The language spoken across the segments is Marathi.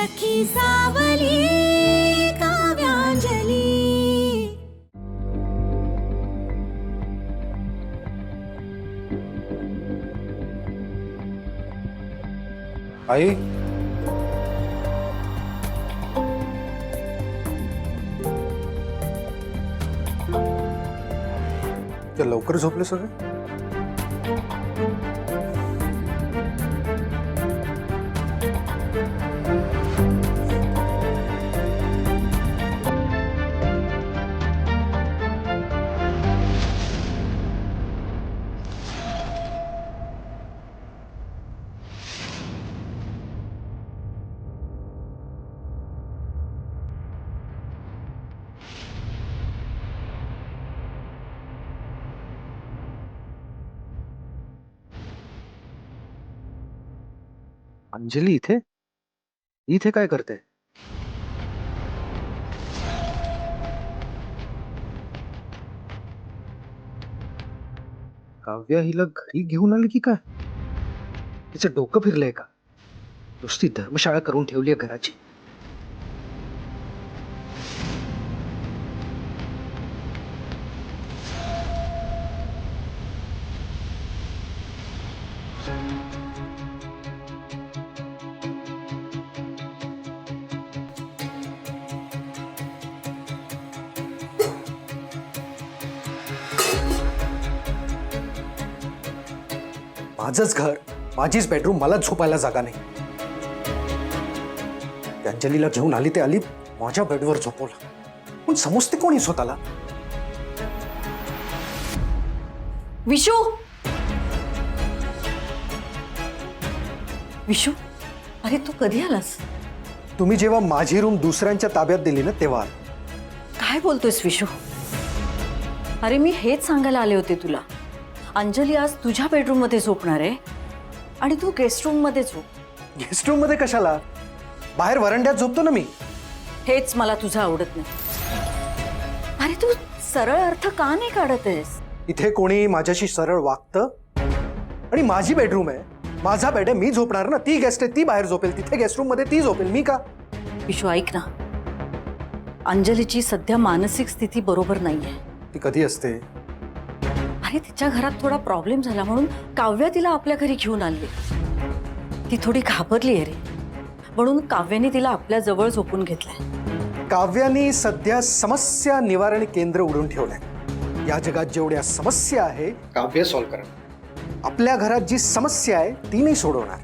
सखी सावली काव्यांजली। आई त्या लवकर झोपले सगळे? अंजली इथे इथे काय करते? काव्या हिला घरी घेऊन आली की काय? तिचं डोकं फिरलंय का? नुसती धर्मशाळा करून ठेवली आहे घराची. माझंच घर, माझीच बेडरूम, मला झोपायला जागा नाही. अंजलीला घेऊन आली ते आली, माझ्या बेडवर झोपवलं. पण समजते कोणी स्वतःला? विशू, विशू, अरे तू कधी आलास? तुम्ही जेव्हा माझी रूम दुसऱ्यांच्या ताब्यात दिली ना तेव्हा. काय बोलतोयस विशू? अरे मी हेच सांगायला आले होते तुला. अंजली आज तुझ्या बेडरूम मध्ये झोपणार आहे आणि तू गेस्ट रूम मध्ये झोप. गेस्ट रूम मध्ये कशाला? बाहेर वरांड्यात झोपतो ना मी. हेच मला तुझं आवडत नाही. अरे तू सरळ अर्थ का नाही काढत आहेस? इथे कोणी माझ्याशी सरळ वागतं? आणि माझी बेडरूम आहे, माझा बेड आहे, मी झोपणार ना. ती गेस्ट आहे, ती बाहेर झोपेल. तिथे गेस्ट रूम मध्ये ती झोपेल, मी का? विशू ऐक ना, अंजलीची सध्या मानसिक स्थिती बरोबर नाहीये. ती कधी असते? अरे तिच्या घरात थोडा प्रॉब्लेम झाला म्हणून काव्या तिला आपल्या घरी घेऊन आणली. ती थोडी घाबरली आहे रे, म्हणून काव्याने तिला आपल्या जवळ झोपून घेतलंय. काव्यानी सध्या समस्या निवारण केंद्र उडून ठेवलंय. या जगात जेवढ्या समस्या आहे काव्य सॉल्व्ह करणार. आपल्या घरात जी समस्या आहे ती नाही सोडवणार.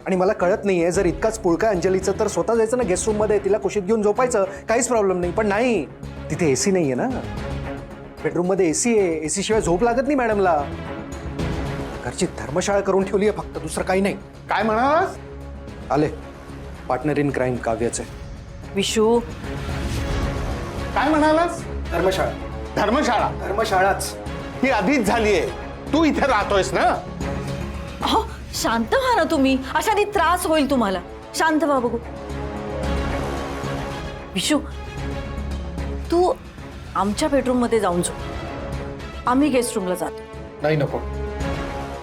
आणि मला कळत नाहीये, जर इतकाच पुळका अंजलीचं तर स्वतः जायचं ना गेस्ट रूम मध्ये, तिला कुशीत घेऊन झोपायचं, काहीच प्रॉब्लेम नाही. पण नाही, तिथे एसी नाहीये ना. बेडरूम मध्ये एसी आहे, एसी शिवाय झोप लागत नाही मॅडमला. घरची धर्मशाळा करून ठेवली आहे फक्त, दुसरं काही नाही. काय म्हणालास? आले पार्टनर इन क्राईम काव्याचे. विशू, काय म्हणालास? धर्मशाळा. धर्मशाळा? धर्मशाळाच ही आधीच झालीये. तू इथे राहतोयस ना? अहो शांत व्हा ना तुम्ही, अशाने त्रास होईल तुम्हाला. शांत व्हा बघू. विशू, तू आमच्या बेडरूम मध्ये जाऊन झोप, आम्ही गेस्ट रूमला जातो. नाही, नको.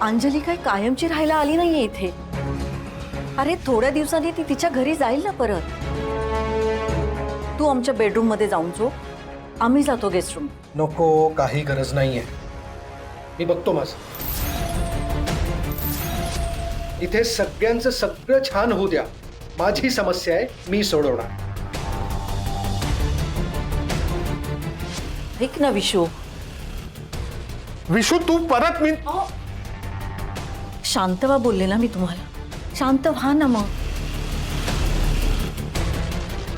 अंजली काय कायमची राहायला आली नाहीये इथे. अरे थोड्या दिवसांनी ती तिच्या घरी जाईल ना परत. तू आमच्या बेडरूम मध्ये जाऊन झोप, आम्ही जातो गेस्ट रूम. नको, काही गरज नाहीये. मी बघतो माझं. इथे सगळ्यांचं सगळं छान होऊ द्या. माझी समस्या आहे, मी सोडवणार. ऐक ना विशू. विशू तू परत मी शांत व्हा बोलले ना मी तुम्हाला. शांत व्हा ना मग.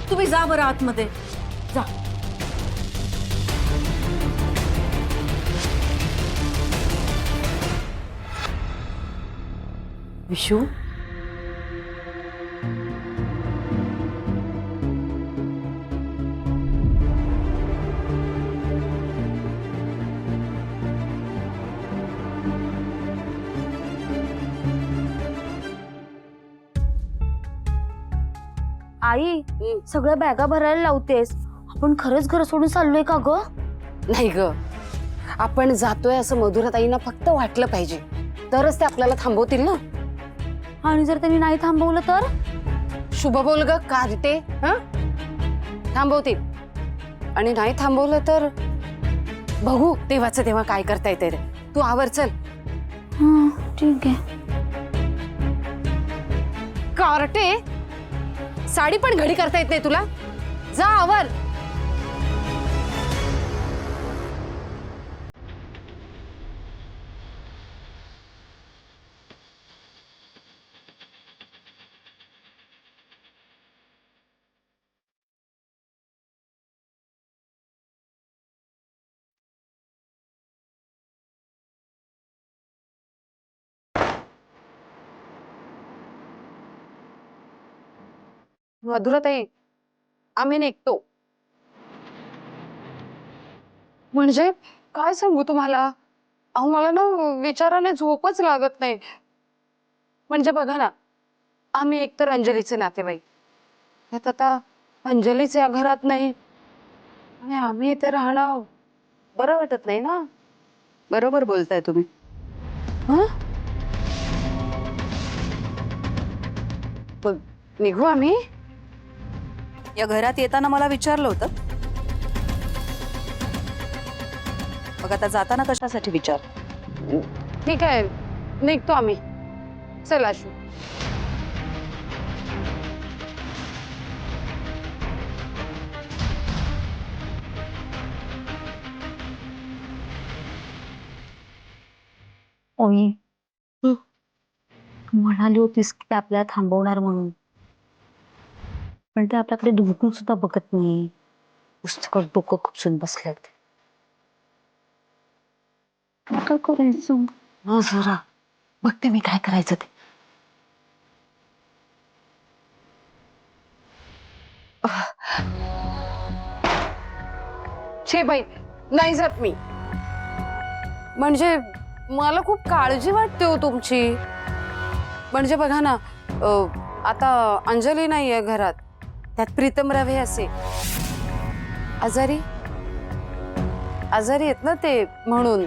तुम्ही जा बरं आतमध्ये जा. विशू, आई सगळ्या बॅगा भरायला लावतेस. आपण खरंच घर सोडून चाललोय का ग? नाही ग, आपण जातोय असं मधुराताईंना फक्त वाटलं पाहिजे, तरच ते आपल्याला थांबवतील ना. आणि जर त्यांनी नाही थांबवलं तर? शुभ बोल ग कार्टे. हा थांबवतील आणि नाही थांबवलं तर बघू तेव्हाच तेव्हा काय करता येते. तू आवर चल. हा ठीक आहे. कार्टे साडी पण घडी करता येत नाही तुला. जा आवर. मधुराताई आम्ही निघतो. म्हणजे काय सांगू तुम्हाला. अहो मला ना विचाराने झोपच लागत नाही. म्हणजे बघा ना, आम्ही एकतर अंजलीचे नातेवाईक, त्यात आता अंजलीच या घरात नाही आणि आम्ही इथे राहणं बरं वाटत नाही ना. बरोबर बोलताय तुम्ही. हं? मग निघू आम्ही. या घरात येताना मला विचारलं होतं, मग आता जाताना कशासाठी विचार. ठीक आहे निघतो आम्ही. चल आशू. ओई तू म्हणाली होतीस की ते आपल्याला थांबवणार म्हणून, पण ते आपल्याकडे डुंकून सुद्धा बघत नाही. पुस्तकात डोकं खुपसून बसल्यात. काय करायचं. हो जरा बघते मी काय करायचं ते. छे बाई नाही जात मी. म्हणजे मला खूप काळजी वाटते हो तुमची. म्हणजे बघा ना, आता अंजली नाहीये घरात, त्यात प्रीतम रवे असे आजारी आहेत ना ते, म्हणून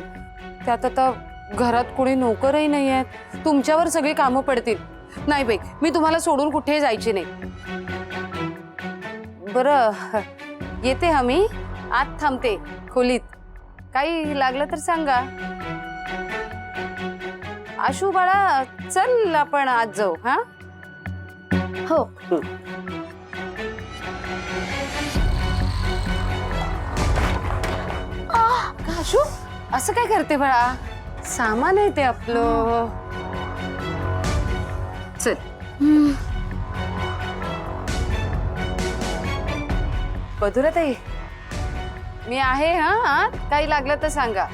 त्यात आता घरात कोणी नोकरही नाही आहेत. तुमच्यावर सगळी कामं पडतील. नाही बाई मी तुम्हाला सोडून कुठेही जायची नाही. बरं येते आम्ही. आत थांबते खोलीत. काही लागलं तर सांगा. आशू बाळा चल आपण आज जाऊ. हा हो. का आशू असं काय करते बाळा. सामान आहे ते आपलं. चल. मधुराताई मी आहे. हा काही लागलं तर सांगा.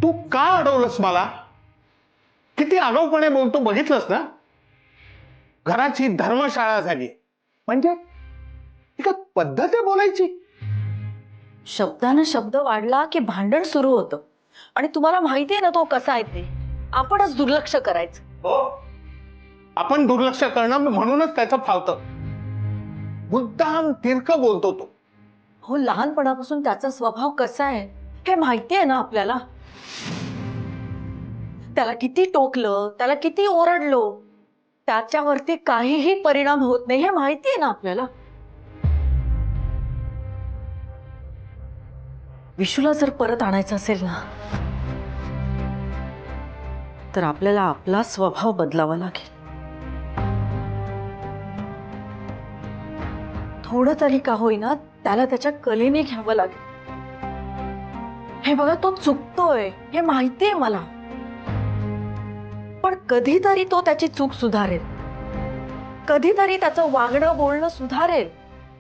तू का अडवलंस मला. किती आगाऊपणे बोलतो बघितलंस ना. घराची धर्मशाळा झाली म्हणजे ही काय पद्धत आहे बोलायची. शब्दानं शब्द वाढला की भांडण सुरू होतं. आणि तुम्हाला माहिती आहे ना तो कसा आहे ते. आपणच दुर्लक्ष करायचं. हो आपण दुर्लक्ष करणं म्हणूनच त्याचं फावतं. मुद्दाम तिरकं बोलतो तो. हो लहानपणापासून त्याचा स्वभाव कसा आहे हे माहिती आहे ना आपल्याला. त्याला किती टोकलं, त्याला किती ओरडलो, त्याच्यावरती काहीही परिणाम होत नाही हे माहिती आहे ना आपल्याला. विशूला जर परत आणायचं असेल ना तर आपल्याला आपला स्वभाव बदलावा लागेल. थोडं तरी का होईना त्याला त्याच्या कलेने घ्यावं लागेल. हे बघा तो चुकतोय हे माहिती आहे मला, पण कधीतरी तो त्याची चूक सुधारेल. कधीतरी त्याचं वागणं बोलणं सुधारेल.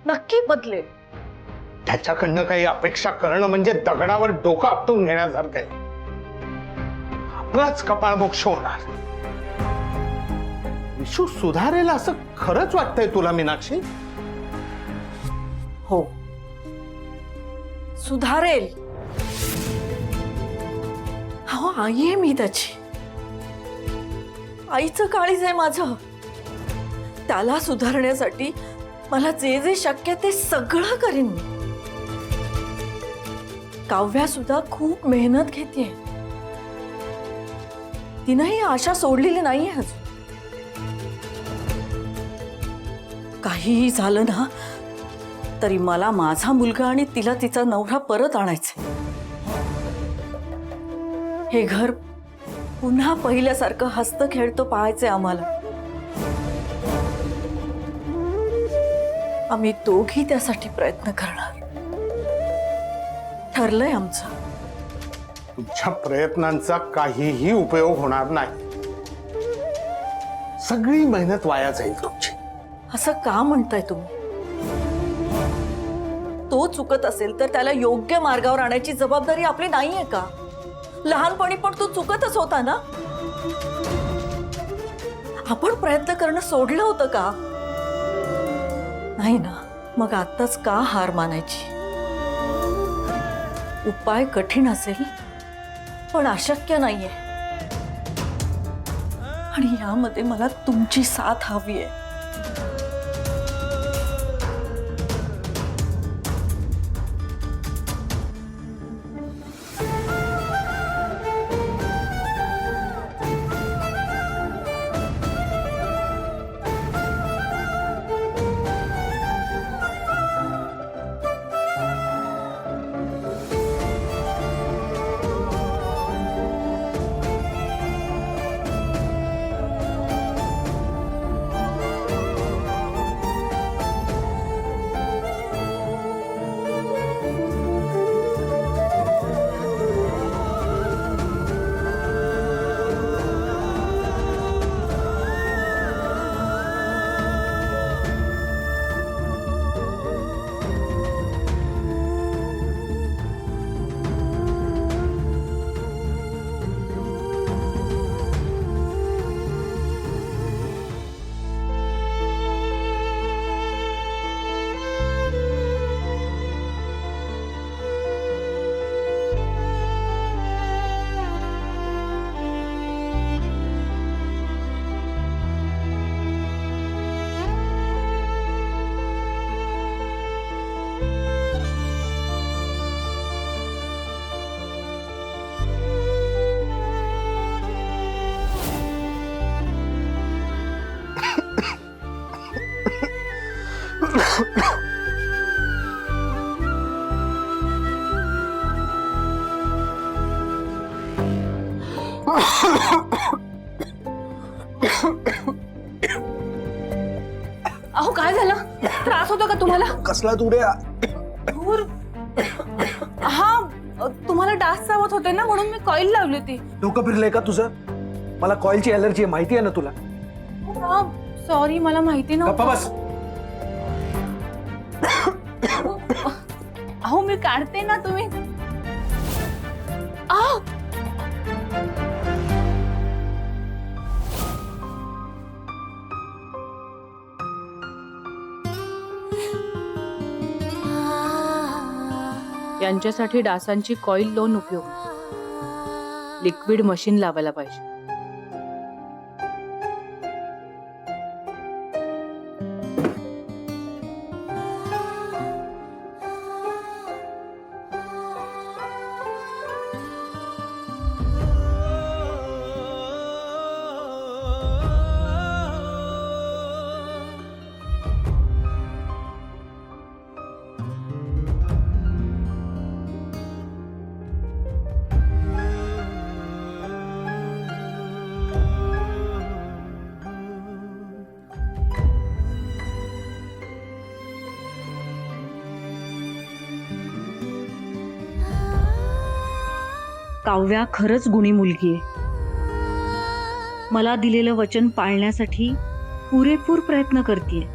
नक्की बदलेल. त्याच्याकडनं काही अपेक्षा करणं म्हणजे दगडावर डोकं आपटून घेण्यासारखं आहे. आपलाच कपाळ मोक्ष होणार. विशू सुधारेल असं खरंच वाटतंय तुला मीनाक्षी. हो सुधारेल. हो आई आहे मी त्याची. आईचं काळीज आहे माझं. त्याला सुधारण्यासाठी मला जे जे शक्य ते सगळं करीन मी. काव्या सुद्धा खूप मेहनत घेतेय. तिनंही आशा सोडलेली नाहीये अजून. काहीही झालं ना तरी मला माझा मुलगा आणि तिला तिचा नवरा परत आणायचंय. हे घर पुन्हा पहिल्यासारखं हसत खेळतं पाहायचंय आम्हाला. आम्ही दोघी त्यासाठी प्रयत्न करणार. ठरलंय आमचं. तुमच्या प्रयत्नांचा काहीही उपयोग होणार नाही. सगळी मेहनत वाया जाईल तुमची. असं का म्हणताय तुम्ही? तो चुकत असेल तर त्याला योग्य मार्गावर आणायची जबाबदारी आपली नाहीये का? लहानपणी पण तो चुकतच होता ना. आपण प्रयत्न करणं सोडलं होतं का? नाही ना. मग आताच का हार मानायची? उपाय कठीण असेल पण अशक्य नाहीये. आणि यामध्ये मला तुमची साथ हवी आहे. अहो काय झालं? त्रास होतो का तुम्हाला? कसला तुड्या? धूर. हा तुम्हाला डास चावत होते ना म्हणून मी कॉईल लावली होती. डोकं फिरलंय का तुझं? मला कॉईलची अलर्जी आहे, माहिती आहे ना तुला. सॉरी मला माहिती गप्पा नव्हतं. बस. अहो मी काढते ना तुम्ही. आह यांच्यासाठी डासांची कॉईल लावून उपयोग. लिक्विड मशीन लावायला पाहिजे. काव्या खरंच गुणी मुलगी आहे. मला दिलेलं वचन पाळण्यासाठी पुरेपूर प्रयत्न करतेय.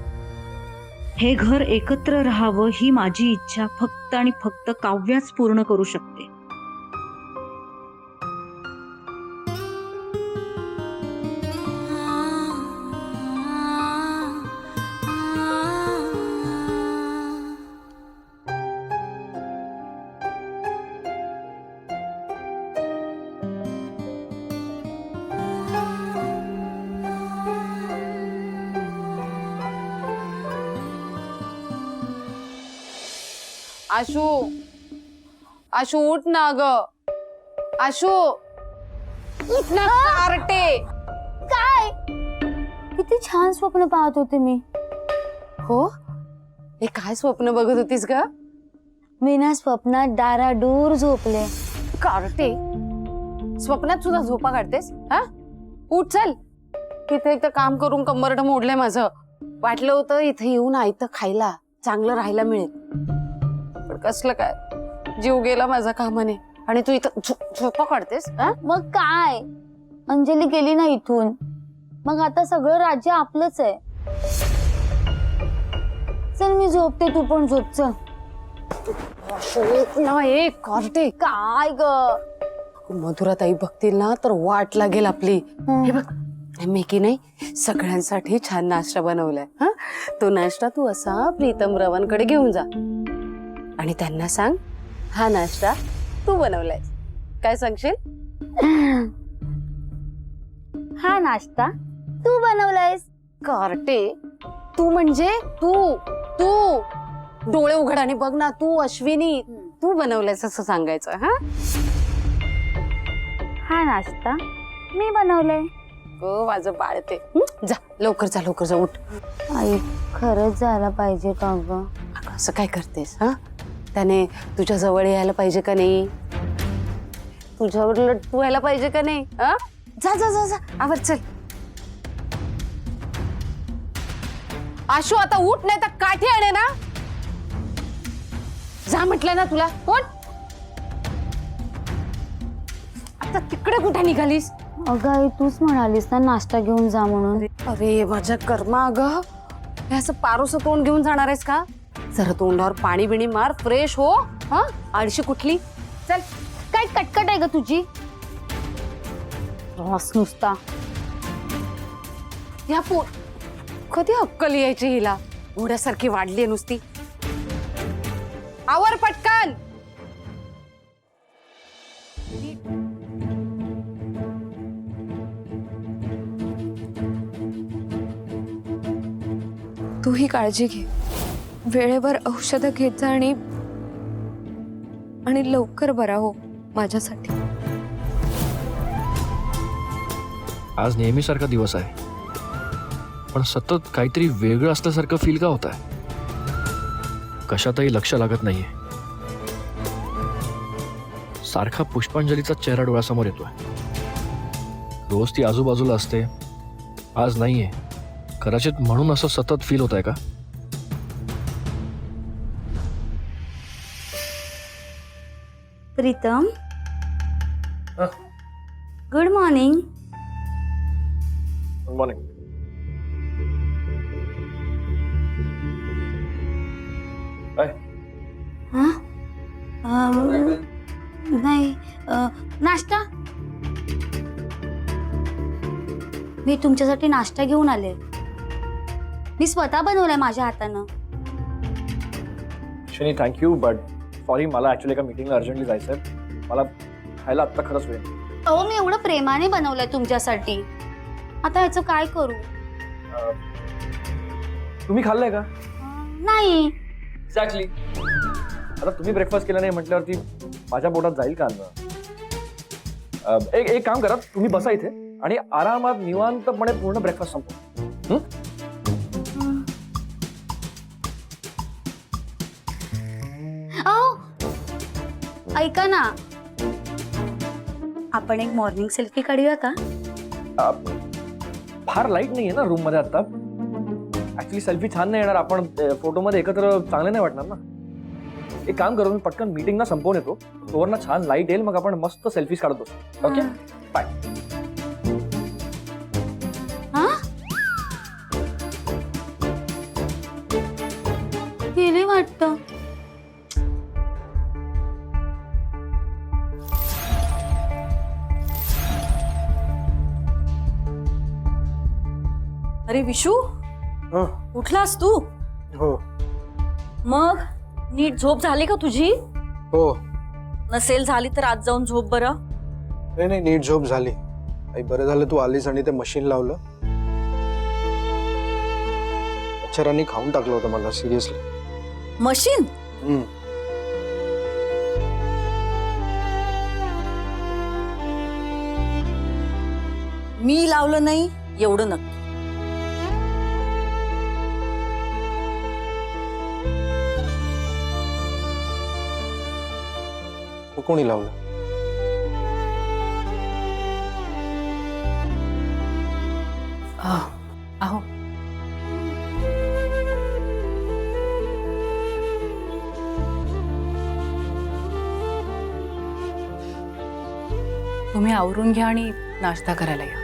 हे घर एकत्र राहावं ही माझी इच्छा फक्त आणि फक्त काव्याच पूर्ण करू शकते. आशू आशू उठ ना ग. आशू उठ ना कारटे. काय किती छान स्वप्न पाहत होते मी. हो, हे काय स्वप्न बघत होतीस ग? मी ना स्वप्नात डाराडूर झोपले. कारटे, स्वप्नात सुद्धा झोपा काढतेस? हा, उठ चल. तिथे एक तर काम करून कंबरट मोडलंय माझं. वाटलं होतं इथे येऊन आयतं खायला, चांगलं राहायला मिळेल, पण कसलं काय, जीव गेला माझा कामाने आणि तू इथं झोपा काढतेस. हा, मग काय, अंजली गेली ना इथून, मग आता सगळं राज्य आपलंच आहे. चल मी झोपते, तू पण झोप. चल. ना एक कारटे. काय ग, मधुराताई बघतील ना तर वाट लागेल आपली. हे बघ, मी की नाही सगळ्यांसाठी छान नाश्ता बनवलाय. हा, तो नाश्ता तू असा प्रीतम रवांकडे घेऊन जा आणि त्यांना सांग हा नाश्ता तू बनवलाय. काय सांगशील? हा नाश्ता तू बनवलायस? कारटे, तू म्हणजे तू तू डोळे उघड आणि बघ ना, तू अश्विनी, तू बनवलायस असं सांगायचं. हा, हा नाश्ता मी बनवलाय. माझं बाळते. जा लवकर जा, लवकर जा, उठ. आई खरंच झाला पाहिजे का ग? अगं, असं काय करतेस? हा, त्याने तुझ्या जवळ यायला पाहिजे का नाही? तुझ्यावर लट्टू व्हायला पाहिजे का नाही? हा, जा जा जा जा, आवर चल. आशू आता उठ, नाही तर काठी आणे ना. जा म्हटलं ना तुला, उठ. आता तिकडे कुठे निघालीस? अगं आई तूच म्हणालीस ना नाश्ता घेऊन जा म्हणून. अरे माझ्या कर्मा, अगं हे असं पारोसं तोंड घेऊन जाणार आहेस का? जरा तोंडावर पाणी बिणी मार, फ्रेश हो. हा, आळशी कुठली. चल. काय कटकट आहे ग तुझी? रस नुसता. या कधी अक्कल यायची हिला? घोड्यासारखी वाढली नुसती. आवर पटकन. तूही काळजी घे, वेळेवर औषधं घेत जा आणि लवकर बरा हो माझ्यासाठी. आज नेहमीसारखा दिवस आहे, पण सतत काहीतरी वेगळं असल्यासारखं फील का होत आहे? कशातही लक्ष लागत नाहीये. सारखा पुष्पांजलीचा चेहरा डोळ्यासमोर येतोय. रोज ती आजूबाजूला असते, आज नाहीये. कदाचित म्हणून असं सतत फील होत आहे का? Pritam, good morning. Good morning. नाही नाश्ता. मी तुमच्यासाठी नाश्ता घेऊन आले. मी स्वतः बनवलाय माझ्या हातानं. शनी थँक्यू, बट सॉरी, मला ऍक्च्युली एका मीटिंगला अर्जंटली जायचंय. मला खायला आत्ता खरंच वेळ. अहो मी एवढं प्रेमाने बनवलंय तुमच्यासाठी. आता ह्याचं काय करू? तुम्ही खाल्लंय का? नाही. एक्झॅक्टली. आता तुम्ही ब्रेकफास्ट केला नाही म्हटल्यावरती माझ्या पोटात जाईल का अन्न? एक काम करा, तुम्ही बसा इथे आणि आरामात निवांतपणे पूर्ण ब्रेकफास्ट संपवा. ऐका ना, आपण एक मॉर्निंग सेल्फी काढूया का? फार लाईट नाहीये ना रूम मध्ये आता. ऍक्च्युली सेल्फी छान नाही येणार. आपण फोटो मध्ये एकत्र चांगले नाही वाटणार ना. एक काम करू, मी पटकन मीटिंग ना संपवून येतो, तोवर ना छान लाईट येईल, मग आपण मस्त सेल्फीज काढत बसू. Okay, bye. गेले वाटतं. अरे विशू, हं, उठलास तू? हो मग नीट झोप झाली का तुझी? हो. नसेल झाली तर आज जाऊन झोप बरं. नाही नाही, नीट झोप झाली. आई बरं झालं तू आलीस आणि ते मशीन लावलं. अक्षरांनी खाऊन टाकलं होतं मला, सिरियसली. मशीन? मी लावलं नाही एवढं नक्की. कोणी लावलं? अहो तुम्ही आवरून घ्या आणि नाश्ता करायला या.